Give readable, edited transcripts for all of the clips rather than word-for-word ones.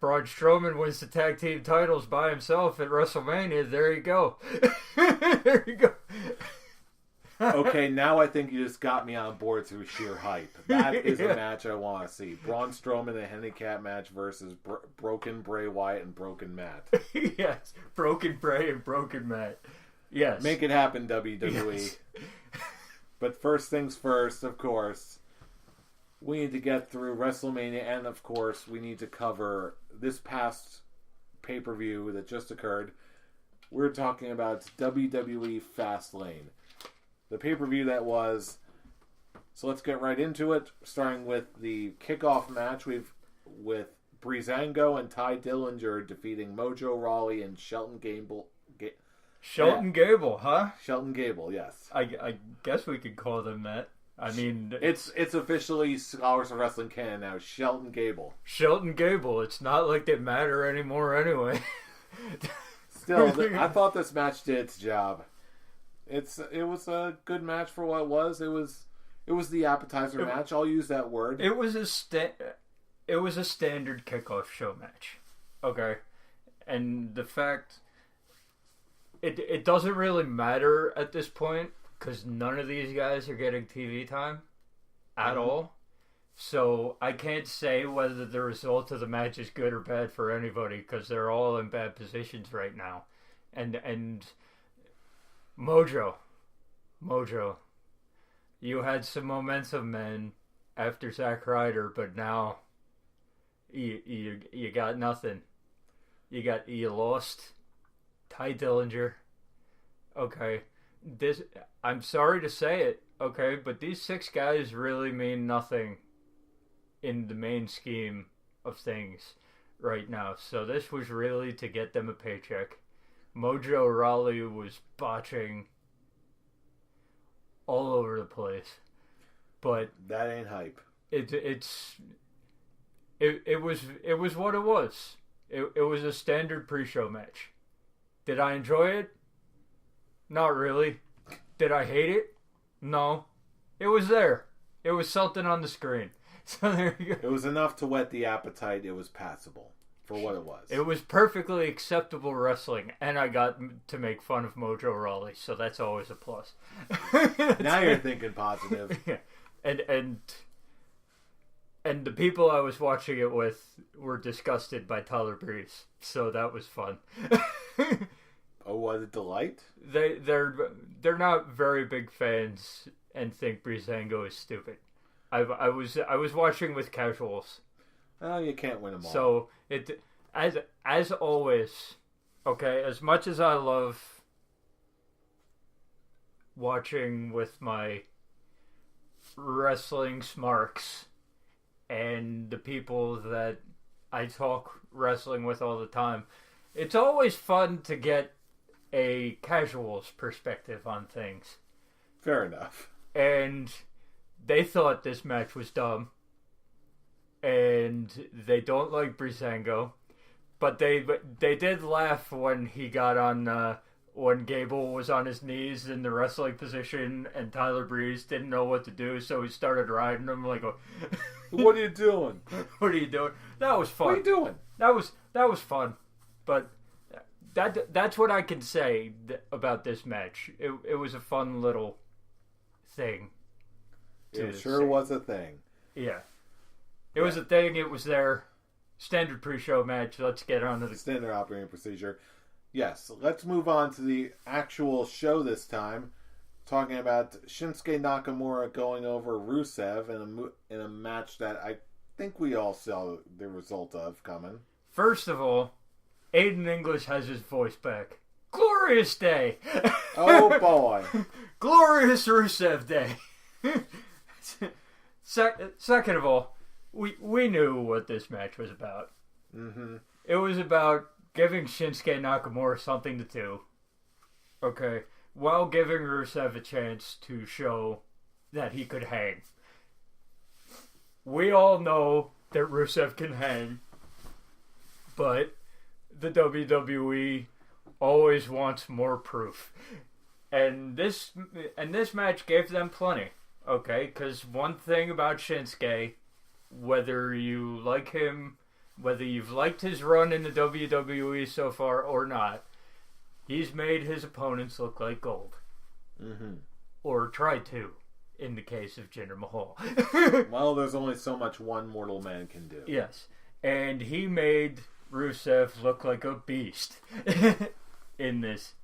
Braun Strowman wins the tag team titles by himself at WrestleMania. There you go. There you go. Okay, now I think you just got me on board through sheer hype. That is a match I want to see. Braun Strowman in a handicap match versus Broken Bray Wyatt and Broken Matt. Yes, Broken Bray and Broken Matt. Yes. Make it happen, WWE. Yes. But first things first, of course, we need to get through WrestleMania, and of course, we need to cover this past pay-per-view that just occurred. We're talking about WWE Fastlane. The pay-per-view that was. So let's get right into it, starting with the kickoff match with Breezango and Ty Dillinger defeating Mojo Rawley and Shelton Gable. Shelton Gable, huh? Shelton Gable, yes. I guess we could call them that. I mean, it's officially Scholars of Wrestling canon now. Shelton Gable. Shelton Gable. It's not like they matter anymore anyway. Still, I thought this match did its job. It was a good match for what it was. It was the appetizer match. I'll use that word. It was a standard kickoff show match. Okay, and the fact it doesn't really matter at this point because none of these guys are getting TV time at all. So I can't say whether the result of the match is good or bad for anybody because they're all in bad positions right now, and. Mojo, you had some momentum, man, after Zack Ryder, but now you got nothing. You lost Ty Dillinger. Okay, I'm sorry to say it, okay, but these 6 guys really mean nothing in the main scheme of things right now. So this was really to get them a paycheck. Mojo Rawley was botching all over the place, but that ain't hype. It was what it was. It was a standard pre-show match. Did I enjoy it? Not really. Did I hate it? No. It was there. It was something on the screen. So there you go. It was enough to whet the appetite. It was passable. For what it was. It was perfectly acceptable wrestling, and I got to make fun of Mojo Rawley, so that's always a plus. Now you're thinking positive. Yeah. And the people I was watching it with were disgusted by Tyler Breeze, so that was fun. Oh, was it delight? They're not very big fans and think Breezango is stupid. I was watching with casuals. Oh, you can't win them all. So as always, okay, as much as I love watching with my wrestling smarks and the people that I talk wrestling with all the time, it's always fun to get a casual's perspective on things. Fair enough. And they thought this match was dumb. And they don't like Breezango, but they did laugh when he got on when Gable was on his knees in the wrestling position and Tyler Breeze didn't know what to do, so he started riding him like, "What are you doing? What are you doing?" That was fun. What are you doing? That was fun, but that's what I can say about this match. It was a fun little thing. It sure was a thing. Yeah. It was a thing. It was their standard pre-show match. Let's get on to the standard operating procedure. Yes, let's move on to the actual show this time. Talking about Shinsuke Nakamura going over Rusev in a match that I think we all saw the result of coming. First of all, Aiden English has his voice back. Glorious day! Oh boy! Glorious Rusev day! Second of all, we knew what this match was about. Mm-hmm. It was about giving Shinsuke Nakamura something to do. Okay. While giving Rusev a chance to show that he could hang. We all know that Rusev can hang. But the WWE always wants more proof. And this match gave them plenty. Okay? Because one thing about Shinsuke, whether you like him whether you've liked his run in the WWE so far or not, he's made his opponents look like gold. Mm-hmm. Or tried to, in the case of Jinder Mahal. Well, there's only so much one mortal man can do. Yes. And he made Rusev look like a beast in this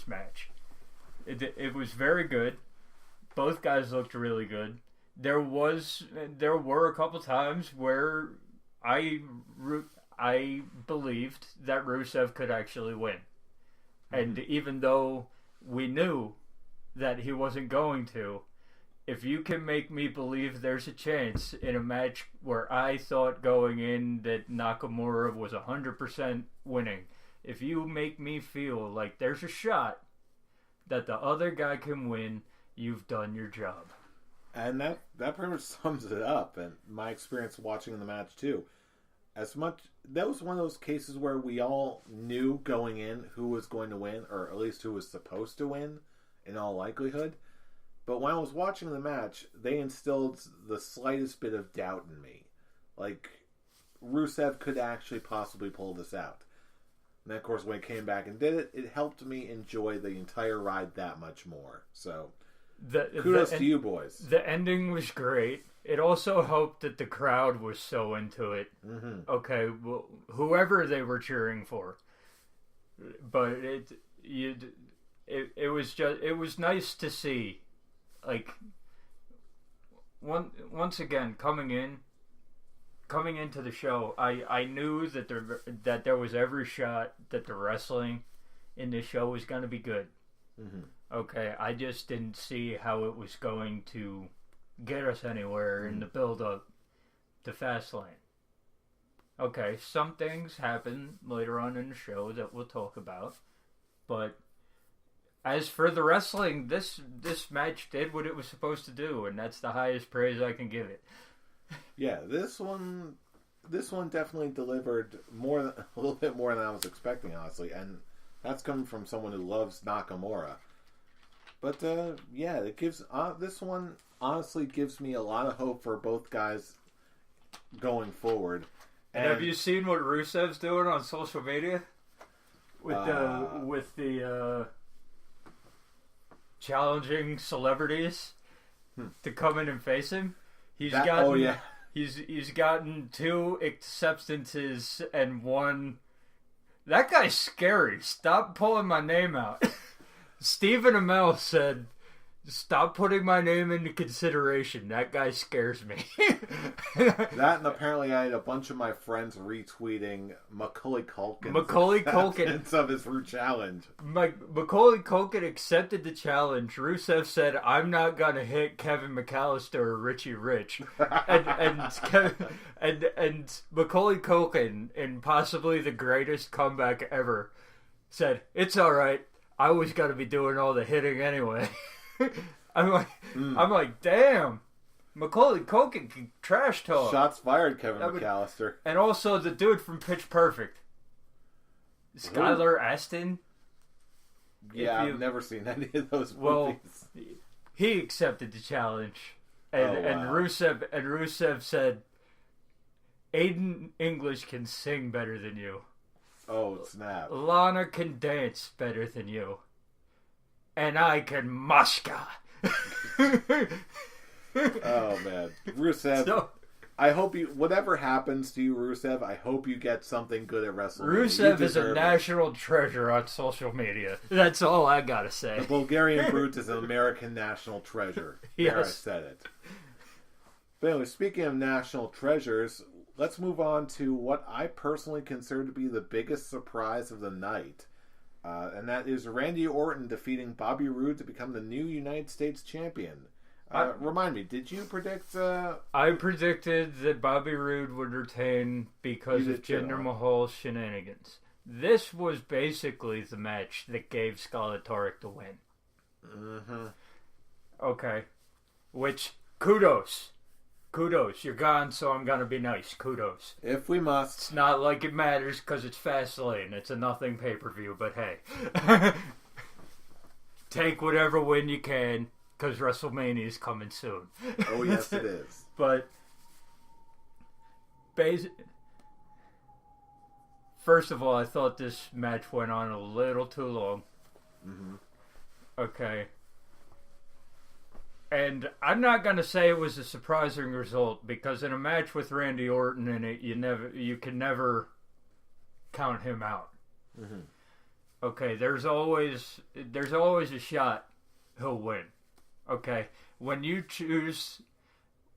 match. It was very good. Both guys looked really good. There were a couple times where I believed that Rusev could actually win. And even though we knew that he wasn't going to, if you can make me believe there's a chance in a match where I thought going in that Nakamura was 100% winning, if you make me feel like there's a shot that the other guy can win, you've done your job. And that pretty much sums it up, and my experience watching the match too. That was one of those cases where we all knew going in who was going to win, or at least who was supposed to win, in all likelihood. But when I was watching the match, they instilled the slightest bit of doubt in me. Like, Rusev could actually possibly pull this out. And then, of course, when he came back and did it, it helped me enjoy the entire ride that much more. So, kudos to you boys. The ending was great. It also helped that the crowd was so into it. Mm-hmm. Okay, well, whoever they were cheering for. But it was nice to see. Like, once again, coming into the show, I knew that there was every shot that the wrestling in this show was going to be good. Mm-hmm. Okay, I just didn't see how it was going to get us anywhere in the build-up to Fastlane. Okay, some things happen later on in the show that we'll talk about, but as for the wrestling, this match did what it was supposed to do, and that's the highest praise I can give it. Yeah, this one definitely delivered a little bit more than I was expecting, honestly, and that's coming from someone who loves Nakamura. But yeah, it gives this one honestly gives me a lot of hope for both guys going forward. And have you seen what Rusev's doing on social media with the challenging celebrities to come in and face him? He's gotten 2 acceptances and 1. That guy's scary. Stop pulling my name out. Stephen Amell said, "Stop putting my name into consideration. That guy scares me." That, and apparently I had a bunch of my friends retweeting Macaulay Culkin's acceptance of his challenge. Macaulay Culkin accepted the challenge. Rusev said, "I'm not gonna hit Kevin McAllister or Richie Rich," and Macaulay Culkin, in possibly the greatest comeback ever, said, "It's all right. I was gonna be doing all the hitting anyway." I'm like, damn. Macaulay Culkin can trash talk. Shots fired, Kevin McAllister. And also the dude from Pitch Perfect, Skylar Astin. Yeah, I've never seen any of those movies. Well, he accepted the challenge, and Rusev said, "Aiden English can sing better than you. Oh, snap. Lana can dance better than you. And I can moshka." Oh, man. Rusev, I hope whatever happens to you, Rusev, I hope you get something good at WrestleMania. Rusev is a national treasure on social media. That's all I gotta say. The Bulgarian Brute is an American national treasure. Yes. There, I said it. But anyway, speaking of national treasures, let's move on to what I personally consider to be the biggest surprise of the night. And that is Randy Orton defeating Bobby Roode to become the new United States champion. Remind me, did you predict... I predicted that Bobby Roode would retain because of Jinder Mahal's shenanigans. This was basically the match that gave Scarlett Tarek the win. Mm-hmm. Okay. Which, kudos. Kudos. You're gone, so I'm gonna be nice. Kudos. If we must. It's not like it matters because it's Fastlane. It's a nothing pay-per-view, but hey. Take whatever win you can because WrestleMania is coming soon. Oh, yes, it is. But First of all, I thought this match went on a little too long. Mm-hmm. Okay. And I'm not gonna say it was a surprising result because in a match with Randy Orton in it, you can never count him out. Mm-hmm. Okay, there's always a shot he'll win. Okay, when you choose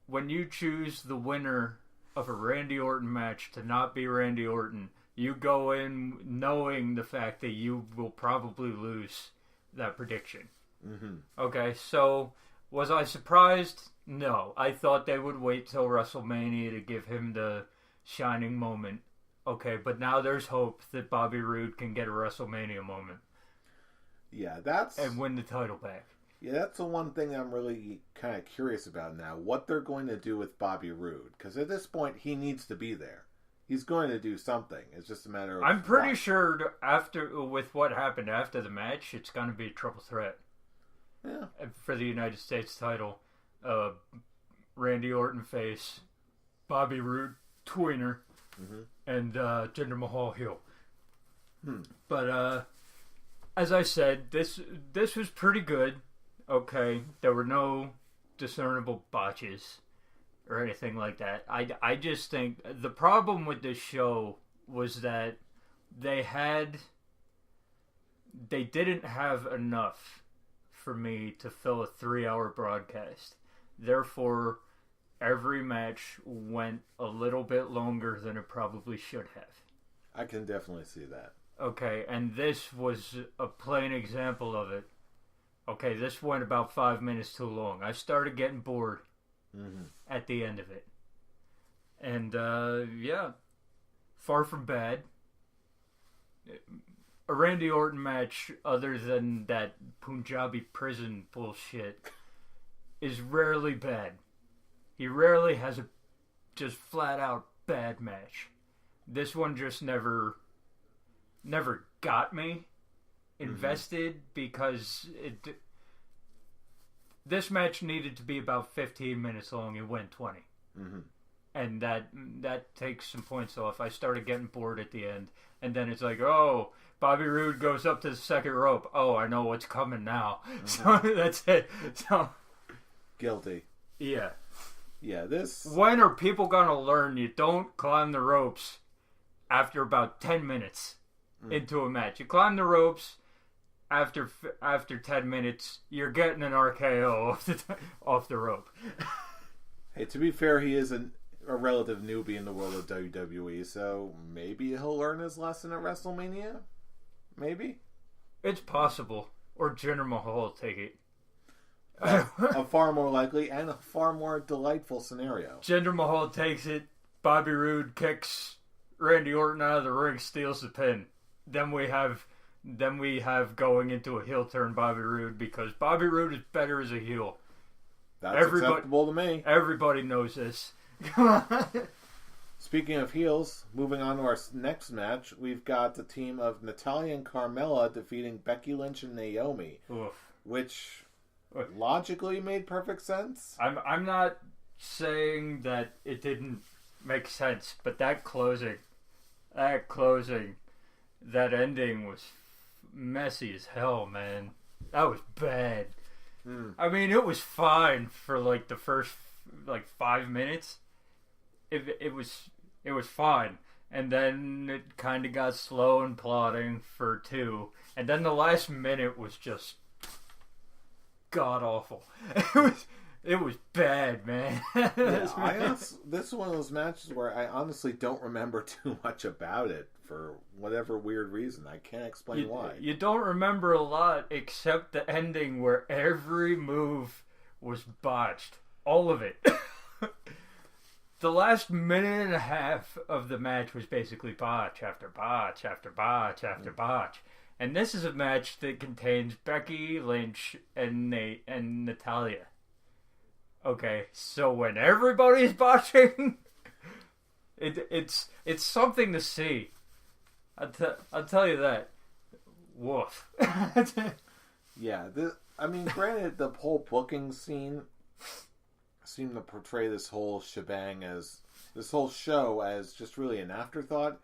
the winner of a Randy Orton match to not be Randy Orton, you go in knowing the fact that you will probably lose that prediction. Mm-hmm. Okay, so was I surprised? No. I thought they would wait till WrestleMania to give him the shining moment. Okay, but now there's hope that Bobby Roode can get a WrestleMania moment. Yeah, and win the title back. Yeah, that's the one thing I'm really kind of curious about now. What they're going to do with Bobby Roode. Because at this point, he needs to be there. He's going to do something. It's just a matter of... I'm pretty sure with what happened after the match, it's going to be a triple threat. Yeah. For the United States title. Randy Orton face, Bobby Roode tweener, and Jinder Mahal heel. But as I said, this was pretty good. Okay, there were no discernible botches or anything like that. I just think the problem with this show was that they didn't have enough for me to fill a 3-hour broadcast. Therefore, every match went a little bit longer than it probably should have. I can definitely see that. Okay, and this was a plain example of it. Okay, this went about 5 minutes too long. I started getting bored at the end of it. And, yeah, far from bad. A Randy Orton match, other than that Punjabi prison bullshit, is rarely bad. He rarely has a just flat out bad match. This one just never got me invested because this match needed to be about 15 minutes long. It went 20. And that takes some points off. I started getting bored at the end. And then it's like, oh, Bobby Roode goes up to the second rope. Oh, I know what's coming now. So that's it. So guilty. Yeah. Yeah, this... When are people going to learn you don't climb the ropes after about 10 minutes into a match? You climb the ropes after 10 minutes, you're getting an RKO off the rope. Hey, to be fair, he is a relative newbie in the world of WWE, so maybe he'll learn his lesson at WrestleMania? Maybe? It's possible. Or Jinder Mahal will take it. A far more likely and a far more delightful scenario. Jinder Mahal takes it. Bobby Roode kicks Randy Orton out of the ring, steals the pin. Then we have going into a heel turn Bobby Roode because Bobby Roode is better as a heel. That's acceptable to me. Everybody knows this. Speaking of heels, moving on to our next match, we've got the team of Natalya and Carmella defeating Becky Lynch and Naomi, which logically made perfect sense. I'm not saying that it didn't make sense, but that closing, that ending was messy as hell, man. That was bad. I mean, it was fine for like the first 5 minutes. It was fine, and then it kind of got slow and plodding for 2, and then the last minute was just god awful. It was bad, man. Yeah, this is one of those matches where I honestly don't remember too much about it for whatever weird reason. I can't explain why. You don't remember a lot except the ending where every move was botched. All of it. The last minute and a half of the match was basically botch after botch after botch after botch. And this is a match that contains Becky Lynch and Natalya. Okay, so when everybody's botching, it's something to see. I'll tell you that. Woof. Yeah, granted, the whole booking scene seemed to portray this whole show as just really an afterthought.